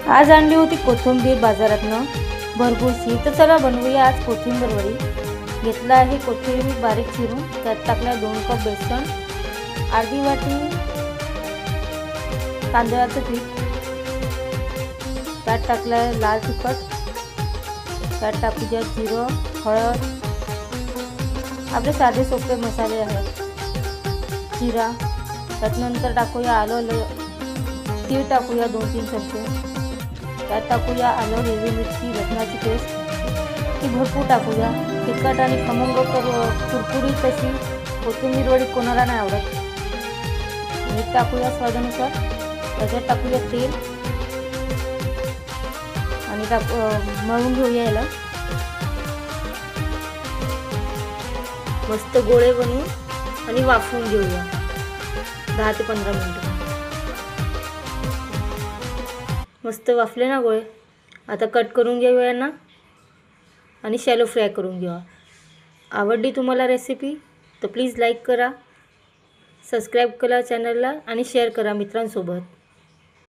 आज आणली होती कोथिंबीर बाजारातनं भरपूरशी। तर चला बनवूया आज कोथिंबीर वडी। घेतला आहे कोथिंबीर बारीक चिरून, त्यात टाकला 2 कप बेसन, अर्धी वाटी तांदळाचं पीठ, त्यात टाकला लाल तिखट, त्यात टाकूया जिरं, हळद, आपले साधे सोपे मसाले आहेत, जिरा, त्यात नंतर टाकूया आलं, तीळ टाकूया 2-3 चमचे, त्यात टाकूया आलं, हिरवी मिरची, लसणाची पेस्ट ती भरपूर टाकूया। तिखट आणि खमंग कुरकुरीत अशी कोथिंबीर वडी कोणाला नाही आवडत। मीठ टाकूया स्वादानुसार, त्याच्यात टाकूया तेल आणि मळून घेऊया याला। मस्त गोळे बनवून आणि वाफवून घेऊया 10 ते 15 मिनिटं। मस्त वाफले ना गोळे, आता कट करून घेऊया ना आणि शॅलो फ्राय करून घेऊया। आवडली तुम्हाला रेसिपी तर प्लीज लाईक करा, सबस्क्राईब करा चॅनलला आणि शेअर करा मित्रांसोबत।